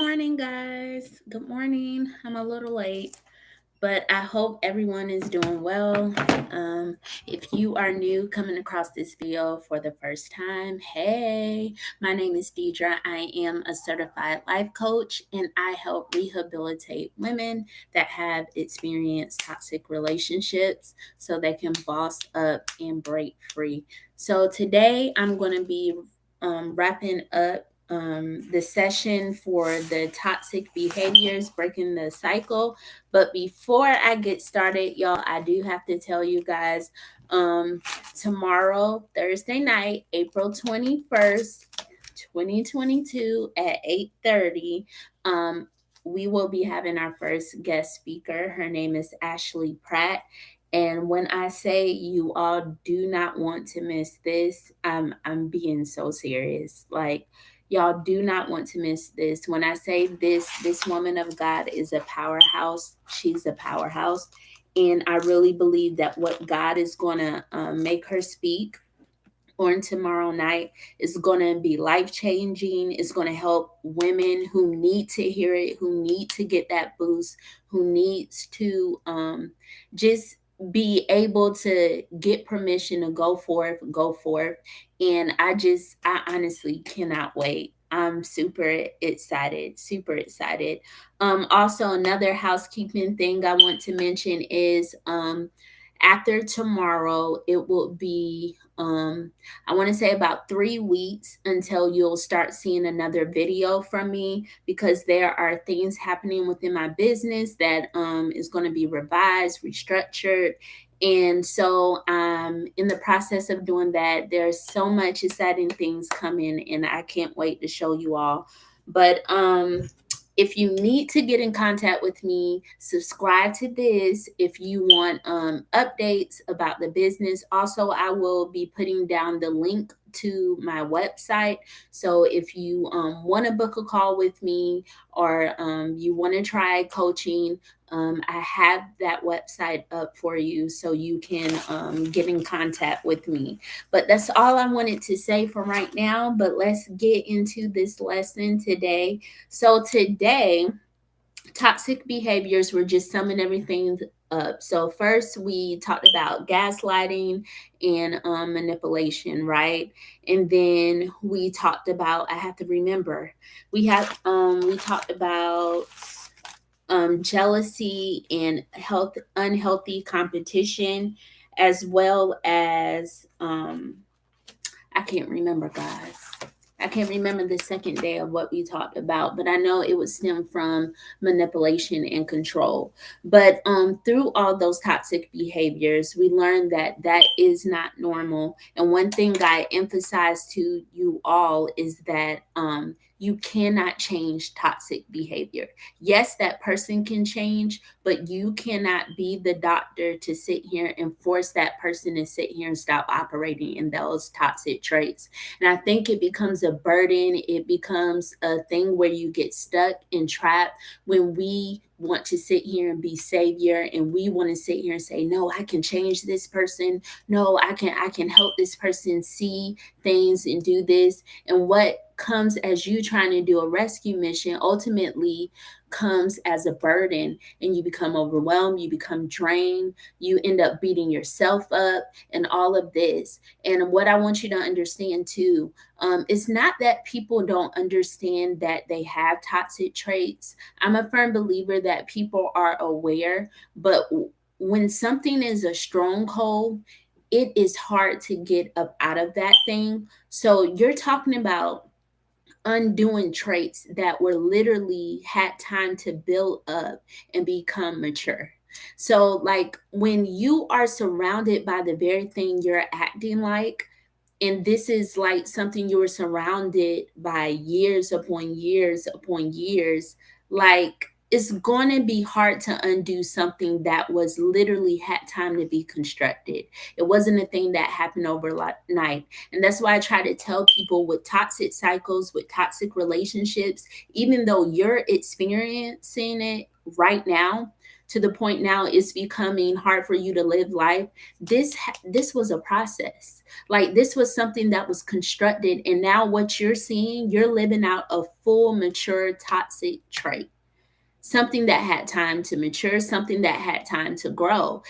morning, guys. Good morning. I'm a little late, but I hope everyone is doing well. Um, if you are new coming across this video for the first time, hey, my name is Deidre. I am a certified life coach and I help rehabilitate women that have experienced toxic relationships so they can boss up and break free. So today I'm going to be wrapping up the session for the toxic behaviors, breaking the cycle. But before I get started, y'all, I do have to tell you guys um, tomorrow, Thursday night, April 21st, 2022 at 8:30, we will be having our first guest speaker. Her name is Ashley Pratt. And when I say you all do not want to miss this, I'm being so serious. Like, y'all do not want to miss this. When I say this woman of God is a powerhouse. She's a powerhouse. And I really believe that what God is going to make her speak on tomorrow night is going to be life changing. It's going to help women who need to hear it, who need to get that boost, who needs to just be able to get permission to go forth. And I honestly cannot wait. I'm super excited, super excited. Also, another housekeeping thing I want to mention is after tomorrow, it will be I want to say about 3 weeks until you'll start seeing another video from me, because there are things happening within my business that is going to be revised, restructured. And so in the process of doing that, there's so much exciting things coming and I can't wait to show you all. But if you need to get in contact with me, subscribe to this if you want updates about the business. Also, I will be putting down the link to my website. So if you want to book a call with me, or you want to try coaching, I have that website up for you so you can get in contact with me. But that's all I wanted to say for right now. But let's get into this lesson today. So today, toxic behaviors, we're just summing everything up. So first we talked about gaslighting and manipulation, right? And then we talked about, I have to remember, we talked about jealousy and unhealthy competition, as well as I can't remember, guys. I can't remember the second day of what we talked about, but I know it would stem from manipulation and control. But through all those toxic behaviors, we learned that that is not normal. And one thing I emphasize to you all is that you cannot change toxic behavior. Yes, that person can change, but you cannot be the doctor to sit here and force that person to sit here and stop operating in those toxic traits. And I think it becomes a burden. It becomes a thing where you get stuck and trapped when we want to sit here and be savior, and we want to sit here and say, no, I can change this person. No, I can help this person see things and do this. And what comes as you trying to do a rescue mission ultimately comes as a burden, and you become overwhelmed, you become drained, you end up beating yourself up, and all of this. And what I want you to understand too, it's not that people don't understand that they have toxic traits. I'm a firm believer that people are aware, but when something is a stronghold, it is hard to get up out of that thing. So you're talking about undoing traits that were literally had time to build up and become mature. So, like, when you are surrounded by the very thing you're acting like, and this is like something you were surrounded by years upon years upon years, like, it's going to be hard to undo something that was literally had time to be constructed. It wasn't a thing that happened overnight. And that's why I try to tell people with toxic cycles, with toxic relationships, even though you're experiencing it right now, to the point now it's becoming hard for you to live life. This was a process. Like, this was something that was constructed, and now what you're seeing, you're living out a full mature toxic trait, something that had time to mature, something that had time to grow.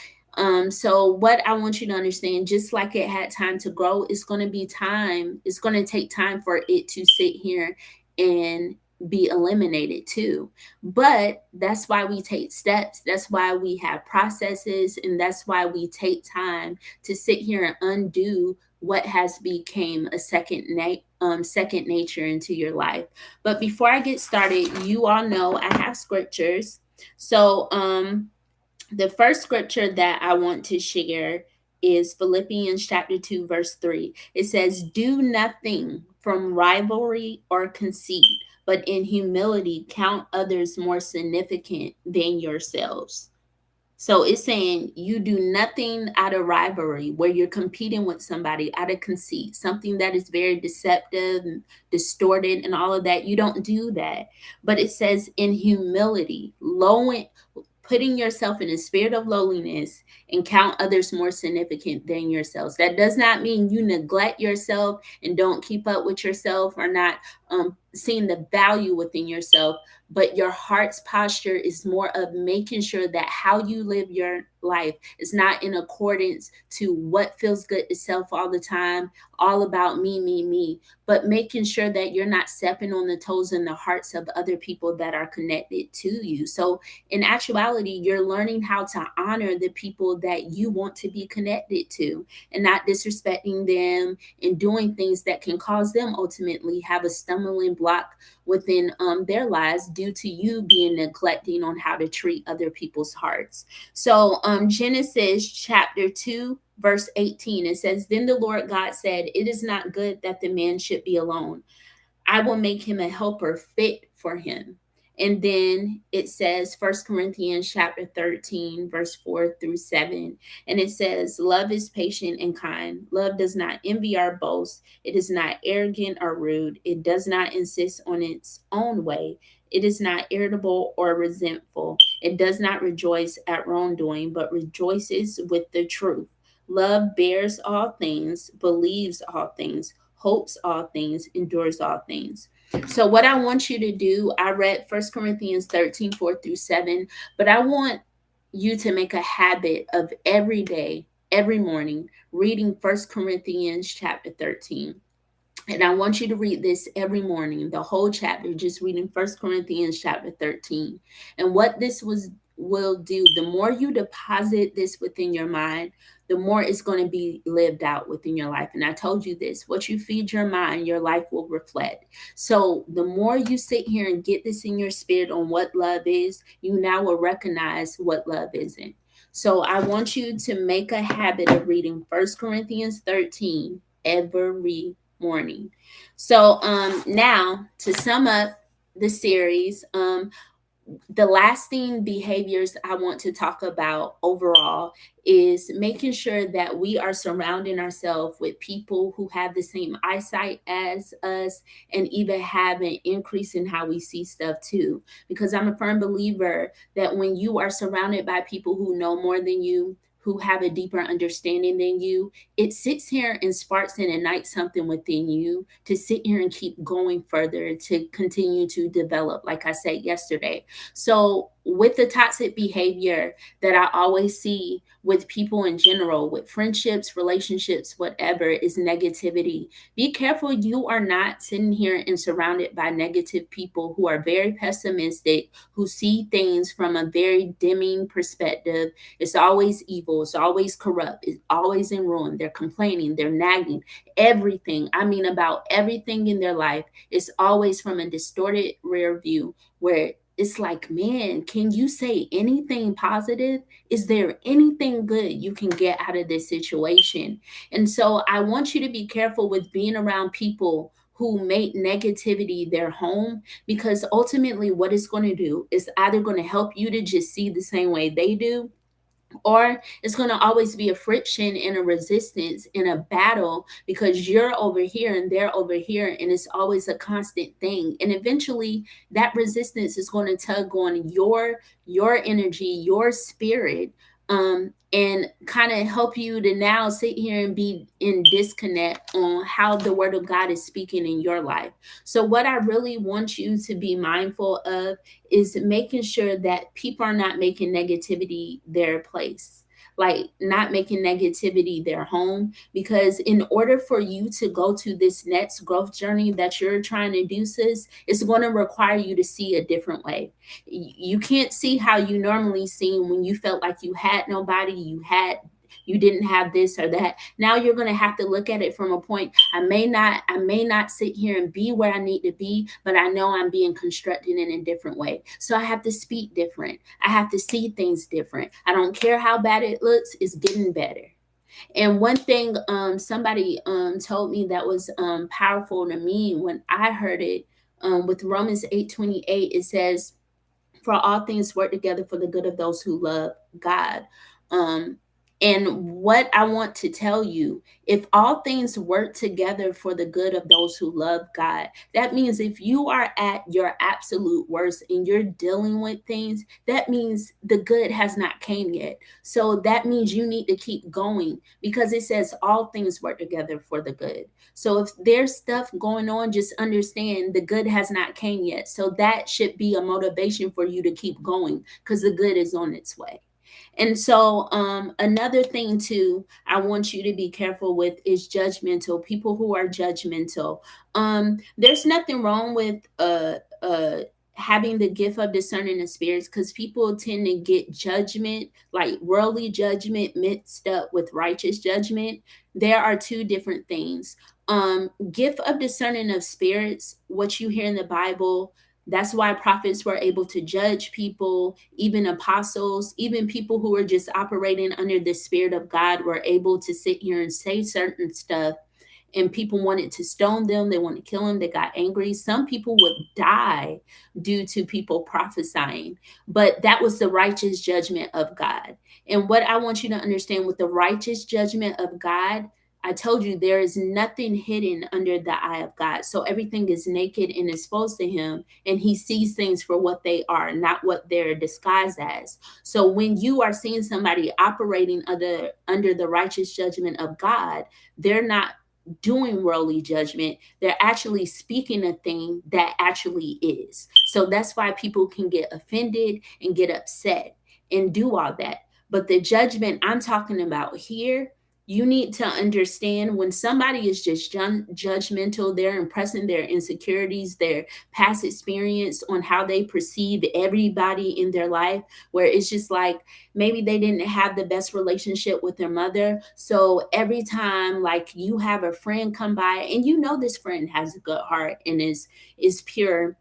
So what I want you to understand, just like it had time to grow, it's going to be time. It's going to take time for it to sit here and be eliminated too. But that's why we take steps. That's why we have processes, and that's why we take time to sit here and undo what has became a second nature into your life. But before I get started, you all know I have scriptures. So, the first scripture that I want to share is Philippians chapter 2, verse 3. It says, "Do nothing from rivalry or conceit, but in humility count others more significant than yourselves." So it's saying you do nothing out of rivalry, where you're competing with somebody, out of conceit, something that is very deceptive and distorted and all of that. You don't do that. But it says in humility, lowering, putting yourself in a spirit of lowliness, and count others more significant than yourselves. That does not mean you neglect yourself and don't keep up with yourself, or not seeing the value within yourself, but your heart's posture is more of making sure that how you live your life is not in accordance to what feels good to self all the time, all about me, but making sure that you're not stepping on the toes and the hearts of other people that are connected to you. So in actuality, you're learning how to honor the people that you want to be connected to, and not disrespecting them and doing things that can cause them ultimately have a stumbling block within their lives, due to you being neglecting on how to treat other people's hearts. So Genesis chapter 2, verse 18, it says, "Then the Lord God said, it is not good that the man should be alone. I will make him a helper fit for him." And then it says, First Corinthians chapter 13, verse 4 through 7. And it says, "Love is patient and kind. Love does not envy or boast. It is not arrogant or rude. It does not insist on its own way. It is not irritable or resentful. It does not rejoice at wrongdoing, but rejoices with the truth. Love bears all things, believes all things, hopes all things, endures all things." So, what I want you to do, I read First Corinthians 13, 4 through 7, but I want you to make a habit of every day, every morning, reading First Corinthians chapter 13. And I want you to read this every morning, the whole chapter, just reading First Corinthians chapter 13. And what this was will do, the more you deposit this within your mind, the more it's going to be lived out within your life. And I told you this, what you feed your mind, your life will reflect. So the more you sit here and get this in your spirit on what love is, you now will recognize what love isn't. So I want you to make a habit of reading First Corinthians 13 every morning. So now to sum up the series, the lasting behaviors I want to talk about overall is making sure that we are surrounding ourselves with people who have the same eyesight as us, and even have an increase in how we see stuff too. Because I'm a firm believer that when you are surrounded by people who know more than you, who have a deeper understanding than you, it sits here and sparks and ignites something within you to sit here and keep going further, to continue to develop, like I said yesterday. So, with the toxic behavior that I always see with people in general, with friendships, relationships, whatever, is negativity. Be careful you are not sitting here and surrounded by negative people who are very pessimistic, who see things from a very dimming perspective. It's always evil, it's always corrupt, it's always in ruin. They're complaining, they're nagging, everything. I mean, about everything in their life is always from a distorted rear view, where it's like, man, can you say anything positive? Is there anything good you can get out of this situation? And so I want you to be careful with being around people who make negativity their home, because ultimately what it's going to do is either going to help you to just see the same way they do, or it's going to always be a friction and a resistance in a battle because you're over here and they're over here, and it's always a constant thing. And eventually that resistance is going to tug on your energy, your spirit, and kind of help you to now sit here and be in disconnect on how the word of God is speaking in your life. So what I really want you to be mindful of is making sure that people are not making negativity their place, like not making negativity their home. Because in order for you to go to this next growth journey that you're trying to do, sis, it's going to require you to see a different way. You can't see how you normally see when you felt like you had nobody, you didn't have this or that. Now you're going to have to look at it from a point. I may not sit here and be where I need to be, but I know I'm being constructed in a different way. So I have to speak different. I have to see things different. I don't care how bad it looks, it's getting better. And one thing somebody told me that was powerful to me when I heard it, with Romans 8:28, it says, for all things work together for the good of those who love God. Um, and what I want to tell you, if all things work together for the good of those who love God, that means if you are at your absolute worst and you're dealing with things, that means the good has not came yet. So that means you need to keep going, because it says all things work together for the good. So if there's stuff going on, just understand the good has not came yet. So that should be a motivation for you to keep going, because the good is on its way. And so another thing too, I want you to be careful with is judgmental. People who are judgmental. There's nothing wrong with having the gift of discerning the spirits, because people tend to get judgment, like worldly judgment, mixed up with righteous judgment. There are two different things. Gift of discerning of spirits, what you hear in the Bible, that's why prophets were able to judge people, even apostles, even people who were just operating under the Spirit of God were able to sit here and say certain stuff. And people wanted to stone them, they wanted to kill them, they got angry. Some people would die due to people prophesying, but that was the righteous judgment of God. And what I want you to understand with the righteous judgment of God, I told you there is nothing hidden under the eye of God. So everything is naked and exposed to him, and he sees things for what they are, not what they're disguised as. So when you are seeing somebody operating under the righteous judgment of God, they're not doing worldly judgment. They're actually speaking a thing that actually is. So that's why people can get offended and get upset and do all that. But the judgment I'm talking about here, you need to understand when somebody is just judgmental, they're impressing their insecurities, their past experience on how they perceive everybody in their life, where it's just like maybe they didn't have the best relationship with their mother. So every time like you have a friend come by and you know this friend has a good heart and is pure,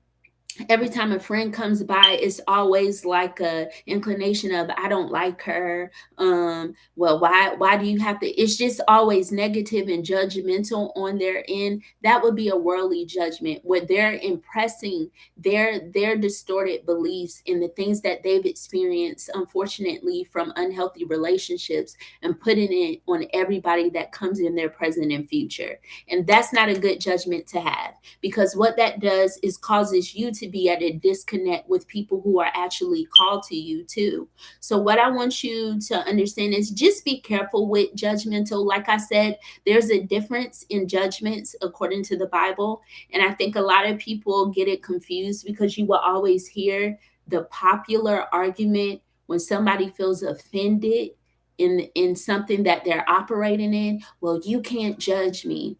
every time a friend comes by, it's always like a inclination of I don't like her. Well, why do you have to? It's just always negative and judgmental on their end. That would be a worldly judgment where they're impressing their distorted beliefs in the things that they've experienced, unfortunately, from unhealthy relationships, and putting it on everybody that comes in their present and future. And that's not a good judgment to have, because what that does is causes you to be at a disconnect with people who are actually called to you too. So what I want you to understand is just be careful with judgmental. Like I said, there's a difference in judgments according to the Bible, and I think a lot of people get it confused because you will always hear the popular argument when somebody feels offended in something that they're operating in. Well, you can't judge me.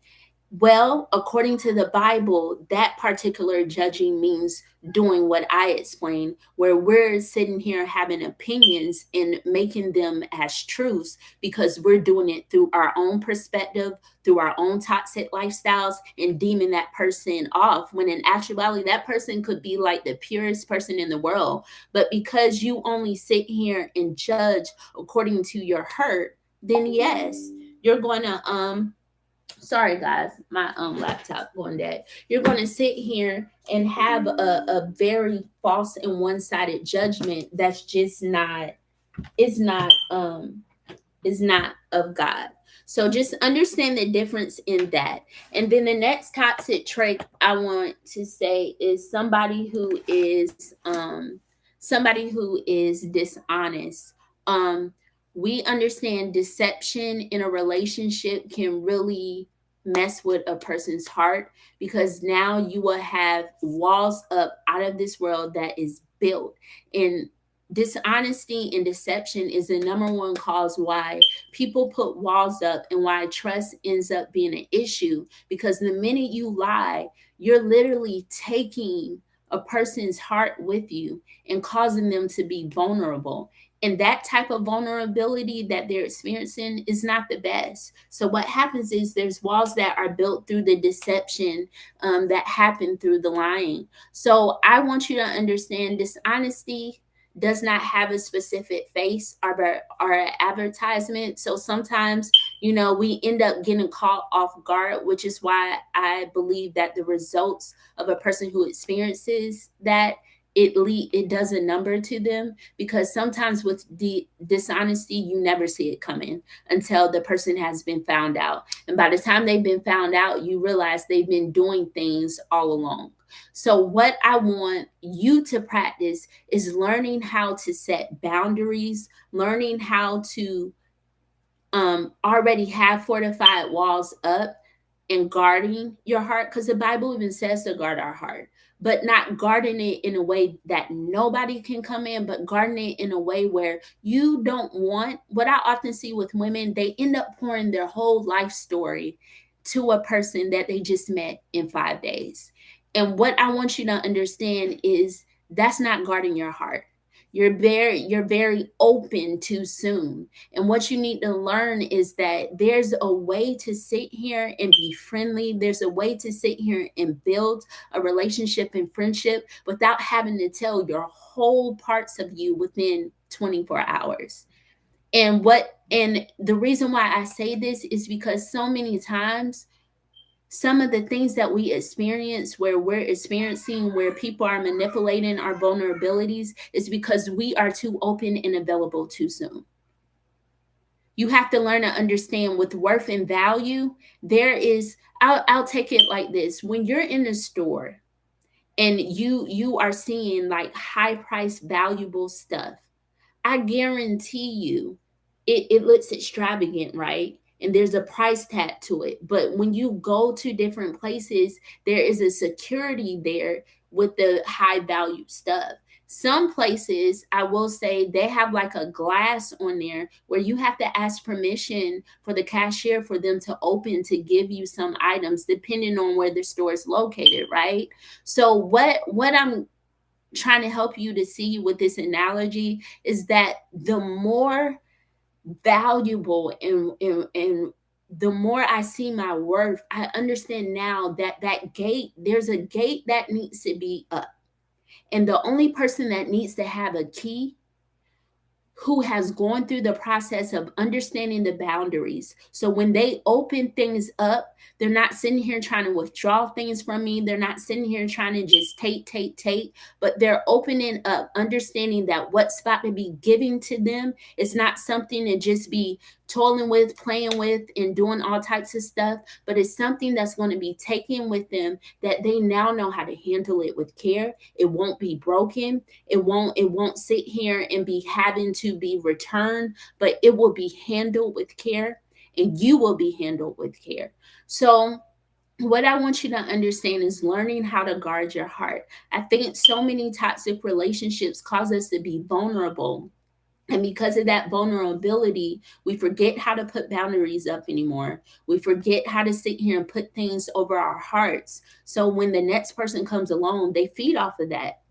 Well, according to the Bible, that particular judging means doing what I explained, where we're sitting here having opinions and making them as truths because we're doing it through our own perspective, through our own toxic lifestyles, and deeming that person off. When in actuality, that person could be like the purest person in the world. But because you only sit here and judge according to your hurt, then yes, you're going to sorry guys, my laptop going dead. You're going to sit here and have a very false and one-sided judgment that's just not is not of God. So just understand the difference in that. And then the next toxic trait I want to say is somebody who is dishonest. Um we understand deception in a relationship can really mess with a person's heart, because now you will have walls up out of this world that is built. And dishonesty and deception is the number one cause why people put walls up and why trust ends up being an issue. Because the minute you lie, you're literally taking a person's heart with you and causing them to be vulnerable. And that type of vulnerability that they're experiencing is not the best. So, what happens is there's walls that are built through the deception, that happen through the lying. So, I want you to understand dishonesty does not have a specific face or advertisement. So sometimes, we end up getting caught off guard, which is why I believe that the results of a person who experiences that, it does a number to them, because sometimes with the dishonesty you never see it coming until the person has been found out, and by the time they've been found out you realize they've been doing things all along. So what I want you to practice is learning how to set boundaries, learning how to already have fortified walls up, and guarding your heart, because the Bible even says to guard our heart, but not guarding it in a way that nobody can come in, but guarding it in a way where you don't want. What I often see with women, they end up pouring their whole life story to a person that they just met in 5 days. And what I want you to understand is that's not guarding your heart. You're very open too soon. And what you need to learn is that there's a way to sit here and be friendly. There's a way to sit here and build a relationship and friendship without having to tell your whole parts of you within 24 hours. And the reason why I say this is because so many times some of the things that we experience, where we're experiencing where people are manipulating our vulnerabilities, is because we are too open and available too soon. You have to learn to understand with worth and value. There is, I'll take it like this. When you're in the store and you are seeing like high price valuable stuff, I guarantee you it looks extravagant, right? And there's a price tag to it. But when you go to different places, there is a security there with the high value stuff. Some places, I will say, they have like a glass on there where you have to ask permission for the cashier for them to open to give you some items, depending on where the store is located, right? So what I'm trying to help you to see with this analogy is that the more valuable and the more I see my worth, I understand now that there's a gate that needs to be up. And the only person that needs to have a key who has gone through the process of understanding the boundaries. So when they open things up, they're not sitting here trying to withdraw things from me. They're not sitting here trying to just take, but they're opening up, understanding that what's about to be given to them is not something to just be toiling with, playing with, and doing all types of stuff, but it's something that's going to be taken with them, that they now know how to handle it with care. It won't be broken. It won't sit here and be having to be returned, but it will be handled with care, and you will be handled with care. So what I want you to understand is learning how to guard your heart. I think so many toxic relationships cause us to be vulnerable, and because of that vulnerability, we forget how to put boundaries up anymore. We forget how to sit here and put things over our hearts. So when the next person comes along, they feed off of that,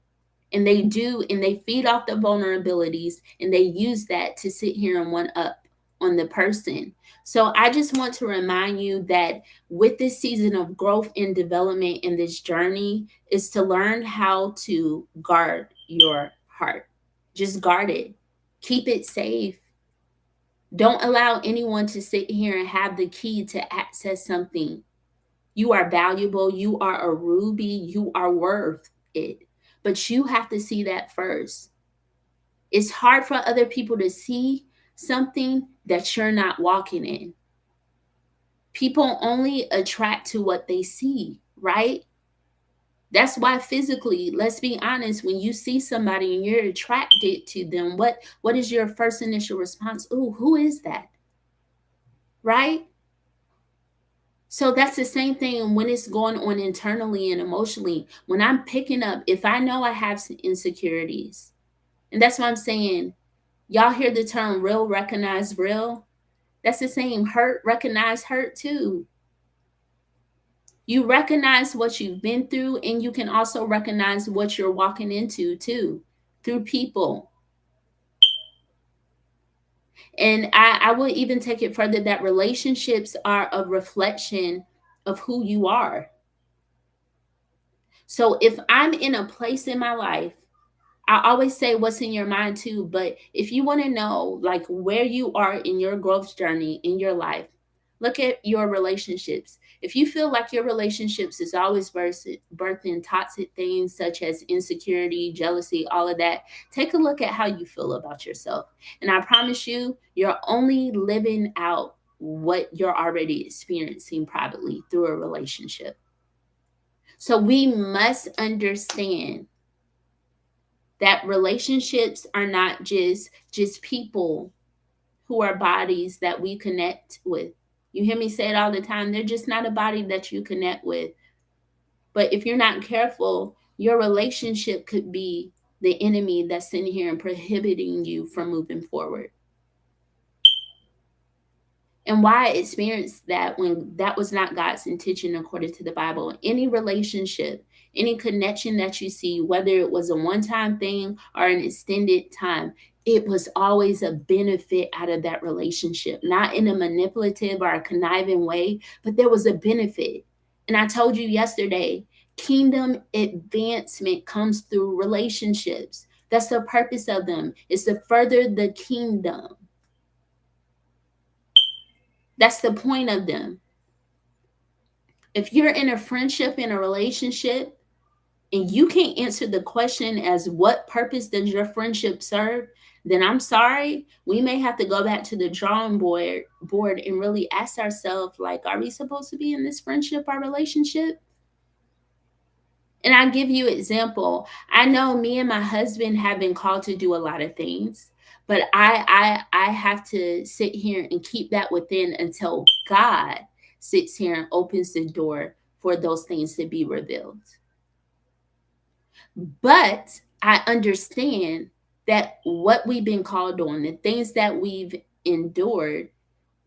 and they feed off the vulnerabilities, and they use that to sit here and one up on the person. So I just want to remind you that with this season of growth and development in this journey is to learn how to guard your heart. Just guard it. Keep it safe. Don't allow anyone to sit here and have the key to access something. You are valuable. You are a ruby. You are worth it. But you have to see that first. It's hard for other people to see something that you're not walking in. People only attract to what they see, right? That's why physically, let's be honest, when you see somebody and you're attracted to them, what is your first initial response? Ooh, who is that? Right? So that's the same thing when it's going on internally and emotionally. When I'm picking up, if I know I have some insecurities, and that's what I'm saying, y'all hear the term real, recognize real. That's the same hurt, recognize hurt too. You recognize what you've been through, and you can also recognize what you're walking into too through people. And I will even take it further that relationships are a reflection of who you are. So if I'm in a place in my life, I always say what's in your mind too, but if you want to know like where you are in your growth journey in your life, look at your relationships. If you feel like your relationships is always birthing toxic things such as insecurity, jealousy, all of that, take a look at how you feel about yourself. And I promise you, you're only living out what you're already experiencing privately through a relationship. So we must understand that relationships are not just people who are bodies that we connect with. You hear me say it all the time. They're just not a body that you connect with. But if you're not careful, your relationship could be the enemy that's in here and prohibiting you from moving forward. And why I experienced that when that was not God's intention according to the Bible. Any relationship, any connection that you see, whether it was a one time thing or an extended time, it was always a benefit out of that relationship, not in a manipulative or a conniving way, but there was a benefit. And I told you yesterday, kingdom advancement comes through relationships. That's the purpose of them, is to further the kingdom. That's the point of them. If you're in a friendship, in a relationship, and you can't answer the question as what purpose does your friendship serve, then I'm sorry. We may have to go back to the drawing board and really ask ourselves, like, are we supposed to be in this friendship or relationship? And I give you example. I know me and my husband have been called to do a lot of things, but I have to sit here and keep that within until God sits here and opens the door for those things to be revealed. But I understand that what we've been called on, the things that we've endured,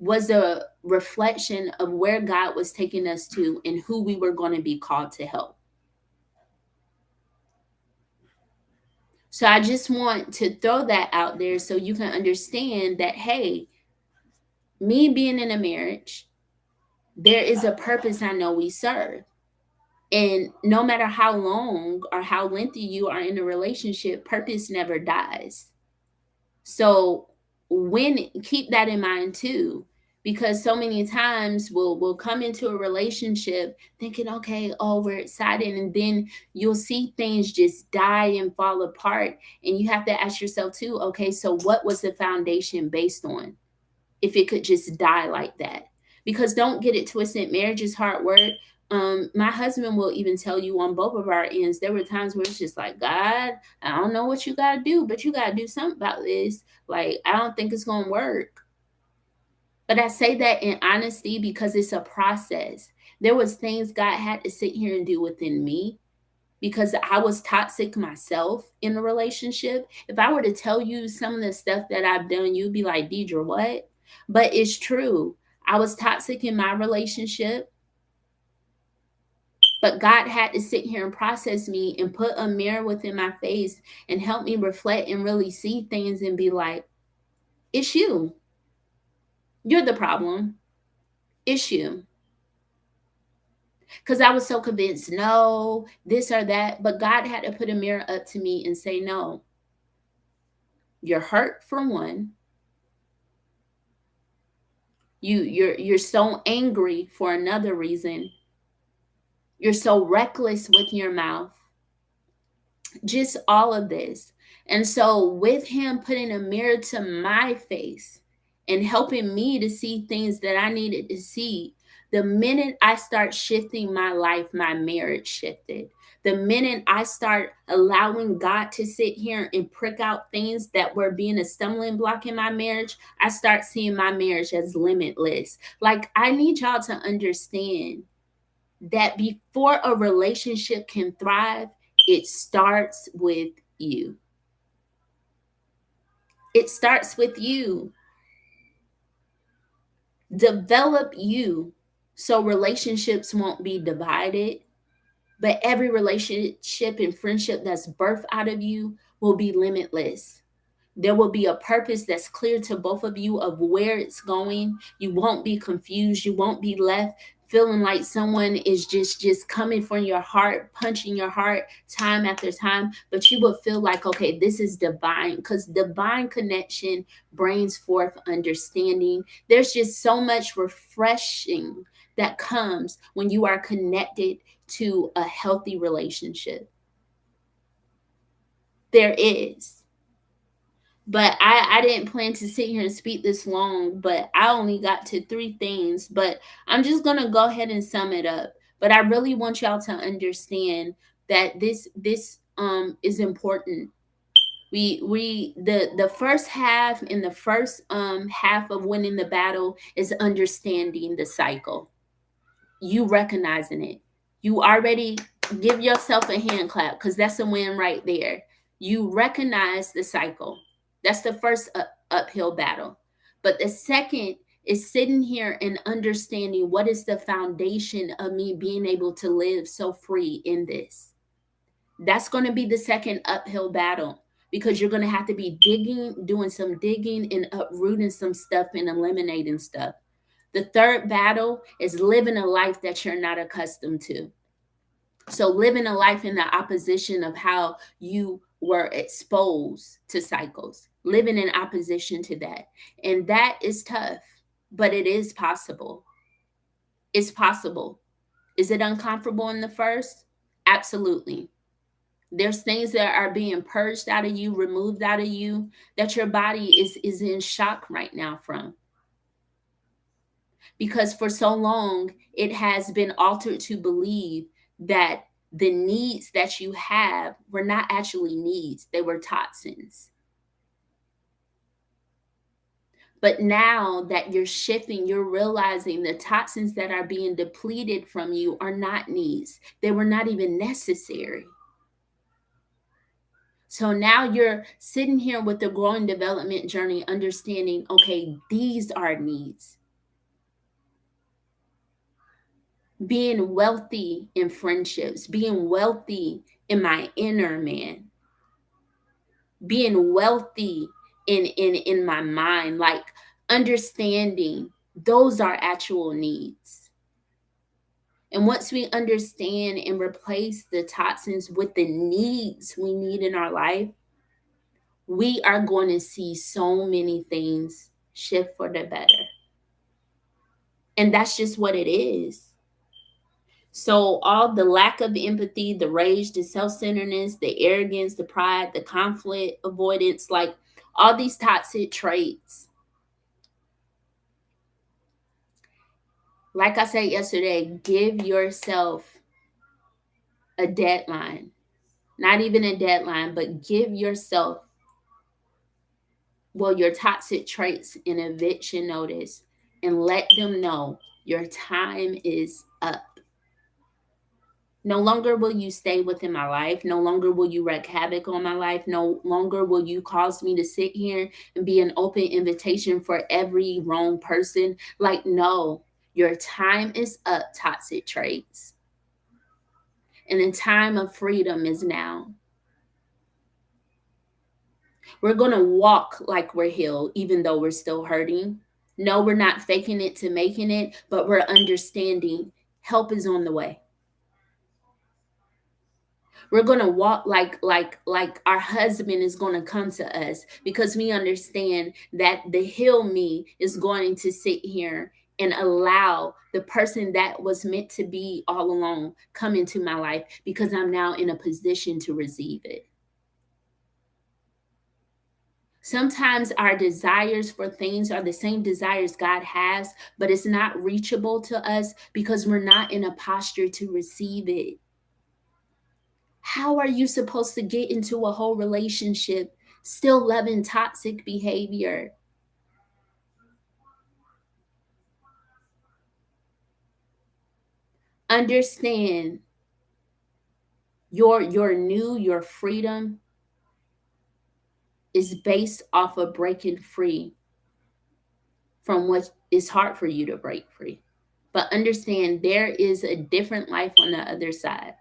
was a reflection of where God was taking us to and who we were going to be called to help. So I just want to throw that out there so you can understand that, hey, me being in a marriage, there is a purpose I know we serve. And no matter how long or how lengthy you are in a relationship, purpose never dies. So when keep that in mind too, because so many times we'll come into a relationship thinking, okay, oh, we're excited, and then you'll see things just die and fall apart, and you have to ask yourself too, okay, so what was the foundation based on? If it could just die like that, because don't get it twisted, marriage is hard work. My husband will even tell you on both of our ends, there were times where it's just like, God, I don't know what you got to do, but you got to do something about this. Like, I don't think it's going to work. But I say that in honesty because it's a process. There was things God had to sit here and do within me because I was toxic myself in a relationship. If I were to tell you some of the stuff that I've done, you'd be like, Deidre, what? But it's true. I was toxic in my relationship. But God had to sit here and process me and put a mirror within my face and help me reflect and really see things and be like, it's you. You're the problem. It's you. Because I was so convinced, no, this or that. But God had to put a mirror up to me and say, no, you're hurt for one. You're so angry for another reason. You're so reckless with your mouth. Just all of this. And so, with him putting a mirror to my face and helping me to see things that I needed to see, the minute I start shifting my life, my marriage shifted. The minute I start allowing God to sit here and prick out things that were being a stumbling block in my marriage, I start seeing my marriage as limitless. Like, I need y'all to understand that before a relationship can thrive, it starts with you. It starts with you. Develop you so relationships won't be divided, but every relationship and friendship that's birthed out of you will be limitless. There will be a purpose that's clear to both of you of where it's going. You won't be confused. You won't be left feeling like someone is just coming from your heart, punching your heart time after time, but you will feel like, okay, this is divine, because divine connection brings forth understanding. There's just so much refreshing that comes when you are connected to a healthy relationship. There is. But I didn't plan to sit here and speak this long, but I only got to 3 things. But I'm just gonna go ahead and sum it up. But I really want y'all to understand that this is important. The first half, and the first half of winning the battle is understanding the cycle. You recognizing it. You already give yourself a hand clap, because that's a win right there. You recognize the cycle. That's the first uphill battle. But the second is sitting here and understanding what is the foundation of me being able to live so free in this. That's going to be the second uphill battle, because you're going to have to be digging, doing some digging and uprooting some stuff and eliminating stuff. The third battle is living a life that you're not accustomed to. So, living a life in the opposition of how you were exposed to cycles, living in opposition to that. And that is tough, but it is possible. It's possible. Is it uncomfortable in the first? Absolutely. There's things that are being purged out of you, removed out of you, that your body is in shock right now from. Because for so long it has been altered to believe that the needs that you have were not actually needs, they were toxins. But now that you're shifting, you're realizing the toxins that are being depleted from you are not needs, they were not even necessary. So now you're sitting here with the growing development journey, understanding, okay, these are needs. Being wealthy in friendships, being wealthy in my inner man, being wealthy in my mind, like understanding those are actual needs. And once we understand and replace the toxins with the needs we need in our life, we are going to see so many things shift for the better. And that's just what it is. So, all the lack of empathy, the rage, the self centeredness, the arrogance, the pride, the conflict avoidance, like all these toxic traits. Like I said yesterday, give yourself a deadline. Not even a deadline, but give yourself, well, your toxic traits an eviction notice, and let them know your time is up. No longer will you stay within my life. No longer will you wreak havoc on my life. No longer will you cause me to sit here and be an open invitation for every wrong person. Like, no, your time is up, toxic traits. And the time of freedom is now. We're going to walk like we're healed, even though we're still hurting. No, we're not faking it to making it, but we're understanding help is on the way. We're going to walk like our husband is going to come to us, because we understand that the heal me is going to sit here and allow the person that was meant to be all along come into my life, because I'm now in a position to receive it. Sometimes our desires for things are the same desires God has, but it's not reachable to us because we're not in a posture to receive it. How are you supposed to get into a whole relationship still loving toxic behavior? Understand your freedom is based off of breaking free from what is hard for you to break free. But understand there is a different life on the other side.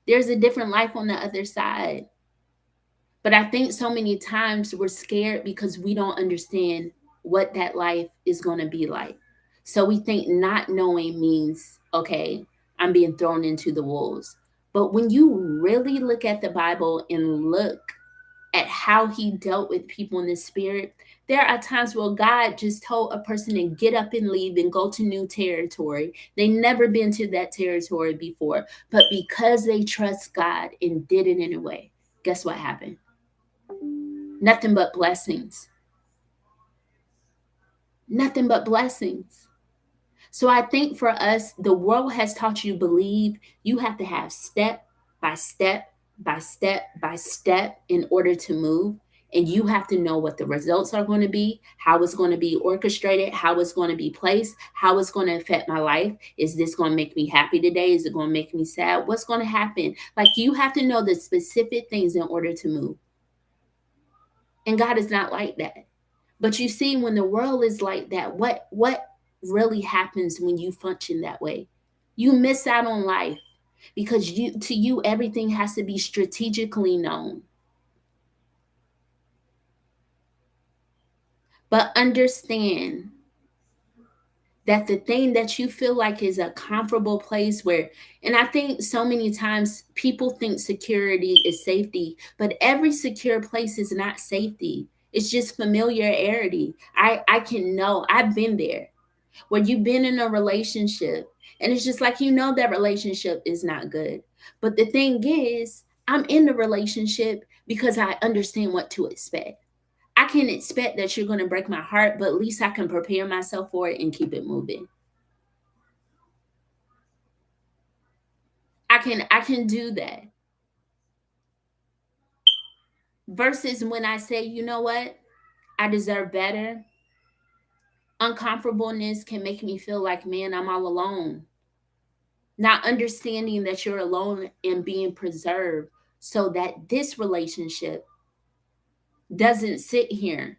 There's a different life on the other side. But I think so many times we're scared because we don't understand what that life is going to be like. So we think not knowing means, okay, I'm being thrown into the wolves. But when you really look at the Bible and look at how he dealt with people in the spirit, there are times where God just told a person to get up and leave and go to new territory. They never been to that territory before, but because they trust God and did it anyway, guess what happened? Nothing but blessings. Nothing but blessings. So I think for us, the world has taught you to believe you have to have step by step by step by step in order to move. And you have to know what the results are going to be, how it's going to be orchestrated, how it's going to be placed, how it's going to affect my life. Is this going to make me happy today? Is it going to make me sad? What's going to happen? Like you have to know the specific things in order to move. And God is not like that. But you see, when the world is like that, what really happens when you function that way? You miss out on life because you everything has to be strategically known. But understand that the thing that you feel like is a comfortable place where, and I think so many times people think security is safety, but every secure place is not safety. It's just familiarity. I can know, I've been there where you've been in a relationship and it's just like that relationship is not good. But the thing is, I'm in the relationship because I understand what to expect. I can expect that you're going to break my heart, but at least I can prepare myself for it and keep it moving. I can do that. Versus when I say, you know what? I deserve better. Uncomfortableness can make me feel like, man, I'm all alone. Not understanding that you're alone and being preserved so that this relationship doesn't sit here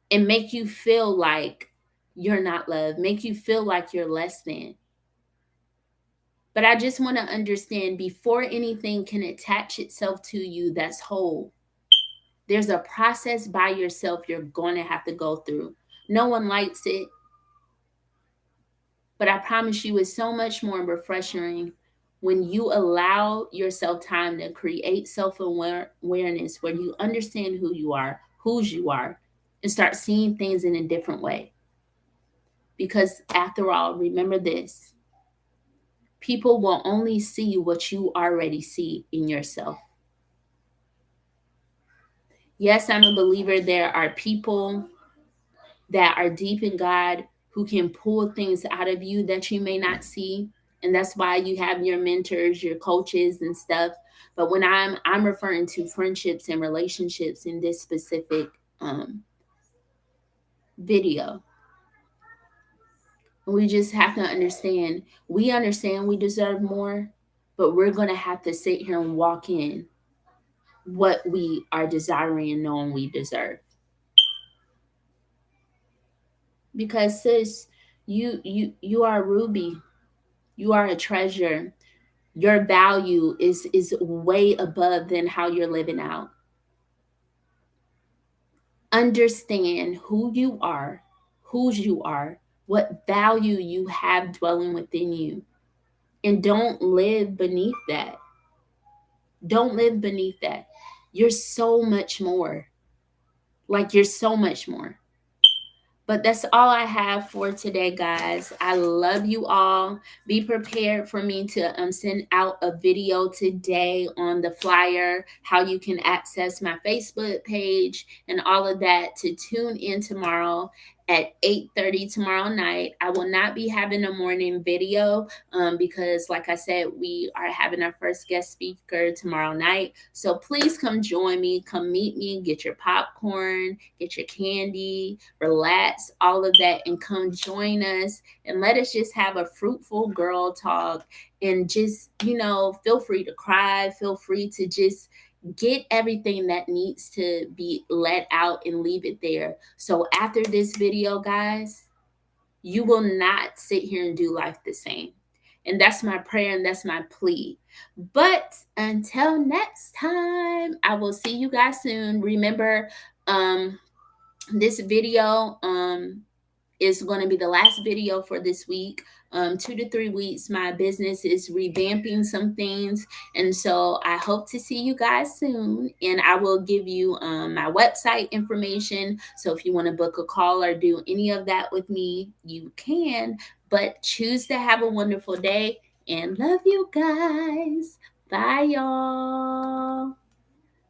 and make you feel like you're not loved, make you feel like you're less than. But I just want to understand before anything can attach itself to you that's whole, there's a process by yourself you're going to have to go through. No one likes it, but I promise you it's so much more refreshing when you allow yourself time to create self-awareness where you understand who you are, whose you are, and start seeing things in a different way. Because after all, remember this, people will only see what you already see in yourself. Yes, I'm a believer there are people that are deep in God who can pull things out of you that you may not see. And that's why you have your mentors, your coaches and stuff. But when I'm referring to friendships and relationships in this specific video, we just have to understand, we understand we deserve more, but we're going to have to sit here and walk in what we are desiring and knowing we deserve. Because sis, you are a ruby. You are a treasure. Your value is way above than how you're living out. Understand who you are, whose you are, what value you have dwelling within you, and don't live beneath that. Don't live beneath that. You're so much more. Like you're so much more. But that's all I have for today, guys. I love you all. Be prepared for me to send out a video today on the flyer, how you can access my Facebook page and all of that, to tune in tomorrow at 8:30 tomorrow night. I will not be having a morning video because, like I said, we are having our first guest speaker tomorrow night. So please come join me, come meet me, get your popcorn, get your candy, relax, all of that, and come join us and let us just have a fruitful girl talk. And just, feel free to cry, feel free to just get everything that needs to be let out and leave it there. So after this video, guys, you will not sit here and do life the same. And that's my prayer and that's my plea. But until next time, I will see you guys soon. Remember, this video is going to be the last video for this week. 2 to 3 weeks, my business is revamping some things. And so I hope to see you guys soon. And I will give you my website information. So if you want to book a call or do any of that with me, you can. But choose to have a wonderful day and love you guys. Bye, y'all.